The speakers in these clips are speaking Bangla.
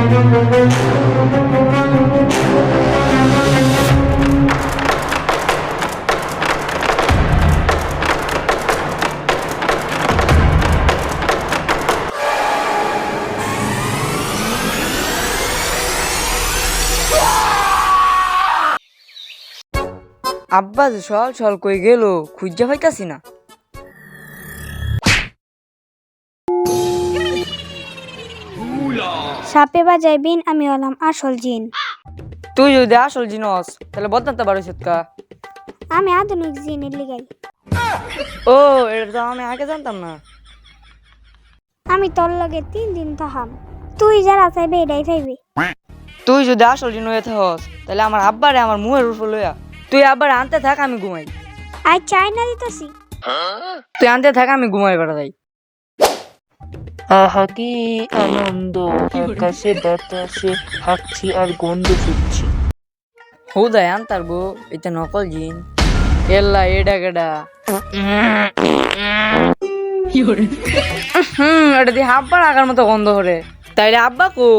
আব্বা যে সল সল কই গেল খুঁজা পাইতাছি না। সাপে বাজায় বিন, আমি হলাম আসল জিন। তুই যদি আসল জিনস তাহলে বদনাতে পারছিস কা? আমি আধুনিক জিনের লিগাই। ও এটা তো আমি আগে জানতাম না। আমি তোর লগে 3 দিন থাহাম, তুই যারা চাইবে এটাই চাইবে। তুই যদি আসল জিন হয়ে থাকস তাহলে আমার আব্বারে আমার মুহের উপর লইয়া তুই আব্বার আনতে থাক, আমি ঘুমাই। আই চাই না দিতেছি। তুই আনতে থাক, আমি ঘুমাই বেড়া যাই। আহা কি আনন্দ, আকাশে বাতাসে হাঁটছি আর গন্ধ শুকছি। হুদাই আনতার গো, এটা নকল জিন। এল্লা এডা গেডা এটা দিয়ে আব্বার আগার মতো গন্ধ করে। তাইলে আব্বা কো?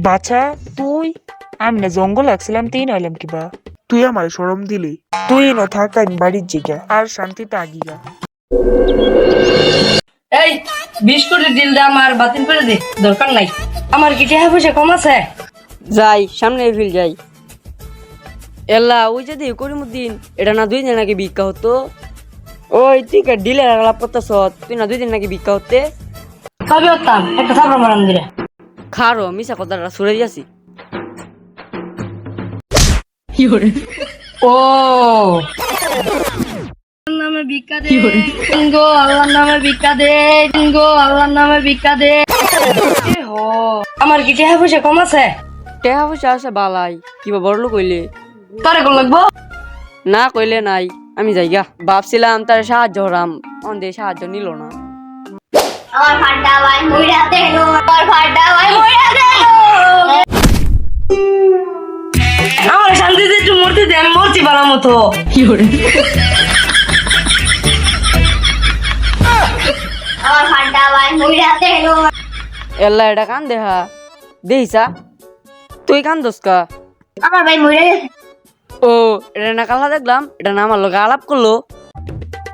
বাছা তুই, আমি না জঙ্গল আসছিলাম তুই নাইলাম কিবা। তুই আমার শরম দিলি, তুই না থাকাই বাড়ির জিগা আর শান্তিতে আগিগা। এই 20 কোটি দিল দে, আমার বাতিল করে দে, দরকার নাই। আমার কি টাকা পয়সা কম আছে? যাই সামনে ফিল যাই। এল্লা ওই যদি করিমুদ্দিন এটা না 2 দিন নাকি ভিক্ষা হতো। ওই তুই কে ডিলের আলাপ করতেছ? তুই না 2 দিন নাকি ভিক্ষা হতে? কবে হতাম একটা থাপড় মারাম দিলে। খারো মিশা কথাটা সুরে যাচ্ছি। ও নামে ভিক্ষা দে গো, আল্লাহর নামে ভিক্ষা দে গো, আল্লাহর নামে ভিক্ষা দে। আমার কি টাকা পয়সা কম আছে? টাকা পয়সা আছে বালাই, কিবা বড়লো কইলে? তোরে কোন লাগবো? না কইলে নাই, আমি যাইগা। ভাবছিলাম তার সাহায্য হরাম, অন্ধে সাহায্য নিল না। আমার ফাটা ভাই মইরা দেলো, আমার ফাটা ভাই মইরা দেলো। আমার শান্তিতে একটু মরতে দে, আমি মরছি ভালো মতো। আমার ফাটা ভাই মইরা দেলো। এল্লা এটা কান দেহা দেইসা, তুই কান দোসকা? আমার ভাই মইরা গেছে। ও এটা না কালা দেখলাম, এটা না আমার লগে আলাপ করলো।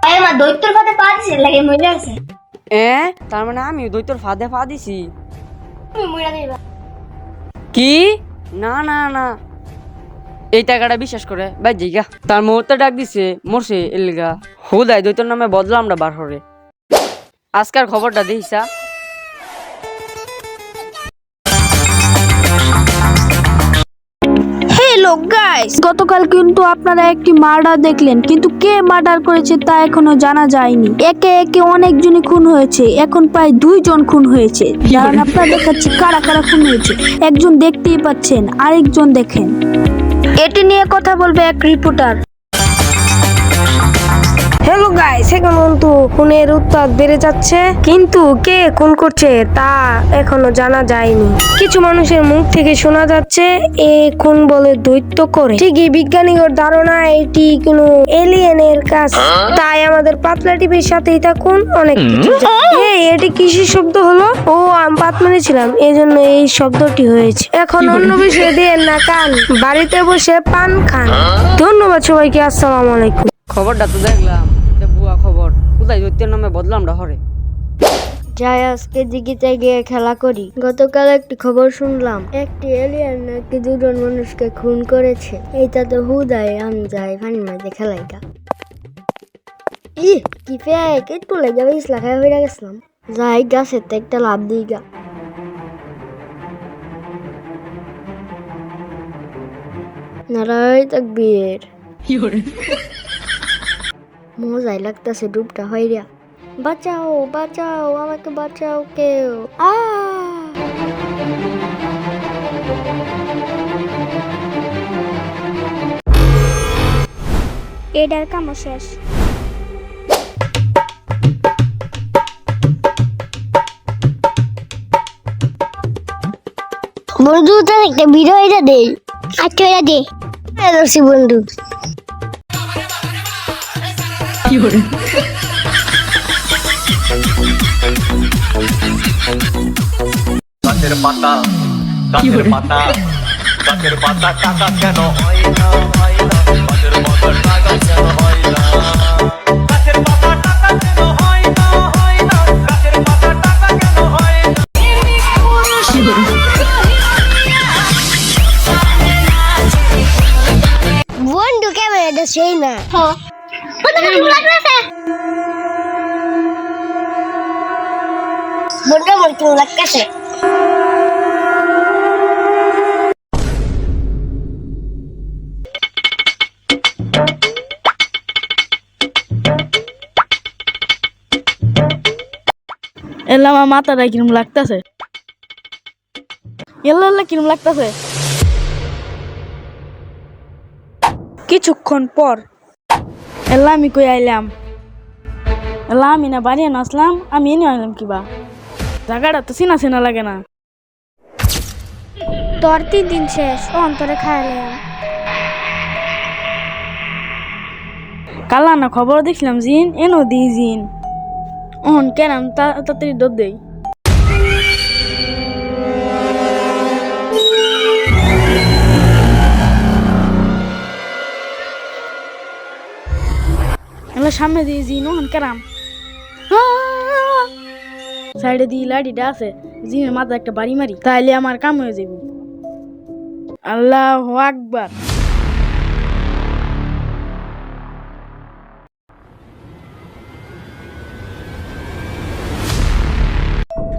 ভাই আমার দৈত্যর কথা পাচ্ছি লাগে মইরা গেছে। তার মানে আমি দৈত্যর ফাঁদে পা দিছি? তুমি মইরা দিবা। কি? না না না, এই টাকাটা বিশ্বাস করে ভাই জিগা। তার মুহূর্তে ডাক দিছে মরছে এলগা। হুদাই দৈত্যর নামে বদলা আমরা বার হরে। আজকার খবরটা দেইসা। হ্যালো গাইস, গতকাল কিন্তু আপনারা একটি মার্ডার দেখলেন, কিন্তু কে মার্ডার করেছে তা এখনো জানা যায়নি। একে একে অনেকজনই খুন হয়েছে, এখন প্রায় 2 জন খুন হয়েছে। কারণ আপনারা দেখাচ্ছি কারা কারা খুন হয়েছে। একজন দেখতেই পাচ্ছেন, আরেকজন দেখেন। এটি নিয়ে কথা বলবে এক রিপোর্টার। হ্যালো গাইস, এখন কিন্তু খুনের উত্তাপ বেড়ে যাচ্ছে, কিন্তু কে খুন করছে তা এখনো জানা যায়নি। কিছু মানুষের মুখ থেকে শোনা যাচ্ছে এ খুন বলে দৈত্য করে। ঠিকই, বিজ্ঞানীদের ধারণা এটি কোনো এলিয়েনের কাজ। তাই আমাদের পাতলা টিভির সাথেই থাকুন, অনেক কিছু। এটি কিসের শব্দ হলো? ও আমি পাত মেরেছিলাম, এই জন্য এই শব্দটি হয়েছে। এখন অন্য বিষয়ে দিয়ে না কান, বাড়িতে বসে পান খান। ধন্যবাদ সবাইকে, আসসালামু আলাইকুম। খবরটা তো দেখলাম, এটা বুয়া খবর। কোথায় দৈত্যের নামে বদলা আমরা হরে। যাই আজকে দিঘিতে গিয়ে খেলা করি। গতকাল একটি খবর শুনলাম, একটি এলিয়েন নাকি 2 জন মানুষকে খুন করেছে। এইটা তো হুদাই আমি যাই পানির মধ্যে খেলাইটা। কি ফেক, একটু লেগে ইসলা খাই হয়ে গেছিলাম। যাই গাছের তো একটা লাভ দিই গা। নারাই তাকবীর। মজাই লাগতেছে ডুবটা হইয়া। বাঁচাও বাঁচাও, আমাকে বাঁচাও কেউ। এটার কাম শেষ। বন্ধু তার একটা ভিডিও এটা দে। আচ্ছা এটা দে। এরছি বন্ধু। গাছের পাতা গাছের পাতা টাকা কেন হয় না গাছের পাতা টাকা কেন হয় না গাছের পাতা টাকা কেন হয় না গাছের পাতা টাকা কেন হয় না বন্ধু ক্যামেরাটা সেই না বন্ধু আমার কেমন লাগতেছে এলা আমার মাথাটা কিরম লাগতেছে, এলা কিরম লাগতেছে। কিছুক্ষণ পর এলা আমি কই আইলাম, এলা আমি না বাড়ি আসলাম, আমি এনে আইলাম কিবা, জায়গাটা তো চিনা চিনা লাগে না। তোর 3 দিন শেষ অন্তরে খাইলাম। কালা না খবর দেখলাম জিন এনো দি জিন অন কেন তাড়াতাড়ি দৌড় দেই। সামনে দিয়ে জিন ওহন কেরাম সাইডে দিয়ে লাঠিটা আছে, জিনের মাথা একটা বাড়ি মারি, তাইলে আমার কাম হয়ে যাবে। আল্লাহু আকবার।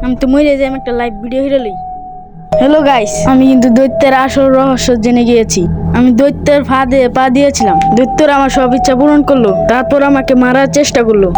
আমি তো মরে যাই, আমি একটা লাইভ ভিডিও হিরে লই। হ্যালো গাইস, আমি কিন্তু দৈত্যের আসল রহস্য জেনে গিয়েছি। আমি দৈত্যের ফাঁদে পা দিয়েছিলাম, দৈত্যরা আমার সব ইচ্ছা পূরণ করলো, তারপর আমাকে মারার চেষ্টা করলো।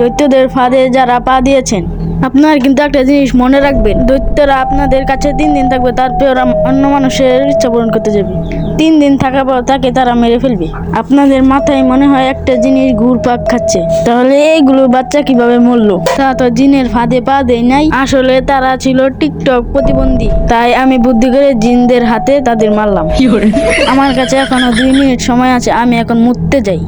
দৈত্যদের ফাঁদে যারা পা দিয়েছেন, আপনার কিন্তু একটা জিনিস মনে রাখবেন, দৈত্যরা আপনাদের কাছে 3 দিন থাকবে, তারপর অন্য মানুষের ইচ্ছা পূরণ করতে যাবে। 3 দিন থাকার পর তাকে তারা মেরে ফেলবে। আপনাদের মাথায় মনে হয় একটা জিনিস ঘুরপাক খাচ্ছে, তাহলে এইগুলো বাচ্চা কিভাবে মরলো? তারা তো জিনের ফাঁদে পা দেয় নাই, আসলে তারা ছিল টিকটক প্রতিবন্ধী। তাই আমি বুদ্ধি করে জিনদের হাতে তাদের মারলাম। আমার কাছে এখনো 2 মিনিট সময় আছে, আমি এখন মুততে যাই।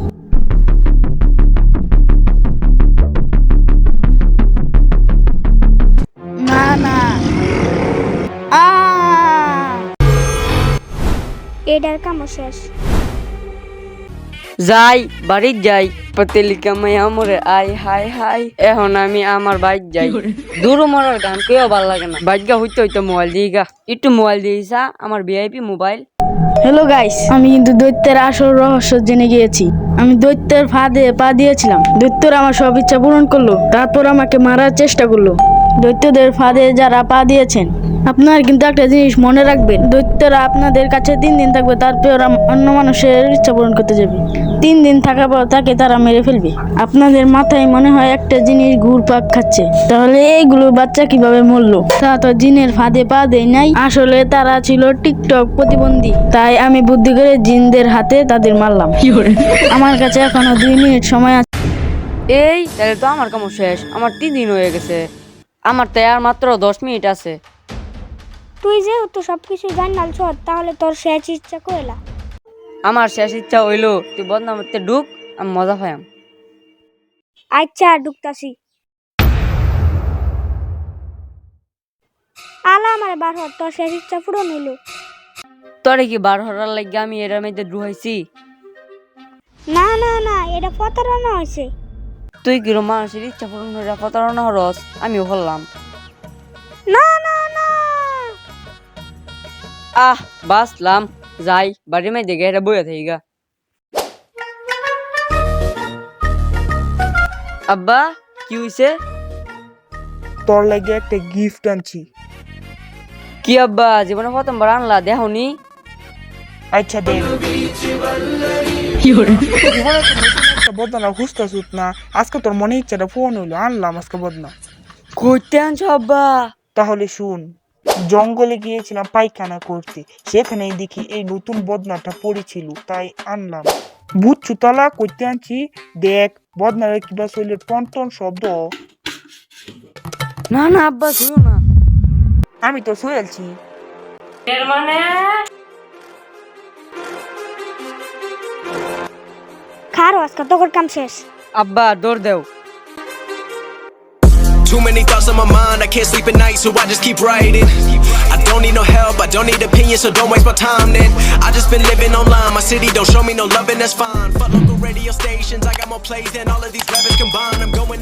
না না এটার কাম শেষ। যাই বাড়ির যাই, পতেলি কামাই আমরে আই হাই হাই। এখন আমি আমার বাইক যাই, দূর মরার গান কেউ ভালো লাগে না। বাইকগা হইতে মোবাইল দিইগা, একটু মোবাইল দিয়েছা আমার ভিআইপি মোবাইল। হ্যালো গাইস, আমি কিন্তু দৈত্যের আসল রহস্য জেনে গিয়েছি। আমি দৈত্যের ফাঁদে পা দিয়েছিলাম, দৈত্যরা আমার সব ইচ্ছা পূরণ করলো, তারপর আমাকে মারার চেষ্টা করলো। দৈত্যদের ফাঁদে যারা পা দিয়েছেন, আপনার কিন্তু একটা জিনিস মনে রাখবেন, দৈত্যরা আপনাদের কাছে 3 দিন থাকবে, তারপর অন্য মানুষের ইচ্ছা পূরণ করতে যাবে। 3 দিন থাকার পর তাকে তারা মেরে ফেলবে। আপনাদের মাথায় মনে হয় একটা জিনিস ঘুরপাক খাচ্ছে, তাহলে এইগুলো বাচ্চা কিভাবে মরলো? তারা তো জিনের ফাঁদে পা দেয় নাই, আসলে তারা ছিল টিকটক প্রতিবন্ধী। তাই আমি বুদ্ধি করে জিনদের হাতে তাদের মারলাম। আমার কাছে এখনো 2 মিনিট সময় আছে। এই তাহলে তো আমার কাম শেষ, আমার 3 দিন হয়ে গেছে, আমার তো আর মাত্র 10 মিনিট আছে। তুই যেহেতু সবকিছু জানালছ, তাহলে তোর শেষ ইচ্ছা কইলা। আমার শেষ ইচ্ছা হইলো তুই বদনামতে ঢুক, আমি মজা পাইম। আচ্ছা ঢুকতাছি। আলা আমার বার হর, তোর শেষ ইচ্ছা পূরণ হইলো। তোরে কি বার হরার লাগে আমি এর মধ্যে ঢুকাইছি? না না না, এটা প্রতারণা হয়েছে। তুই কি মানুষের ইচ্ছা পূরণ করে প্রতারণা হরস? আমিও হলাম। না না না, বাসলাম, যাই বাড়ির মধ্যে গিয়ে এটা বইয়া থাকি গা। আব্বা কি হইছে? তোর লাগে একটা গিফট আনছি। কি আব্বা, জীবনে প্রথমবার আনলা, দেখনি? আচ্ছা দেখ, বদনা খুঁজতে সুত না, আজকে তোর মনে ইচ্ছাটা ফোন হইলো, আনলাম আজকে বদনা। কইতে আনছো আব্বা? তাহলে শুন, জঙ্গলে গিয়েছিলাম পায়খানা করতে, সেখানে দেখি এই নতুন বদনাটা পড়েছিল, তাই আনলাম। বুঝছু তালা করতে আনছি, দেখ বদনারে কিবা শৈলের টন টন শব্দ। না না আব্বা শুনো না, আমি তো শুয়েছি। এর মানে খারো আজকে তোর কাম শেষ। আব্বা দৌড় দেও। Too many thoughts on my mind, I can't sleep at night, so I just keep writing. I don't don't need no help, I don't need opinions, so don't waste my time then. I just been living online, my city don't show me no loving, that's fine. Fuck local radio stations, I got more plays than all of these rappers combined. I'm going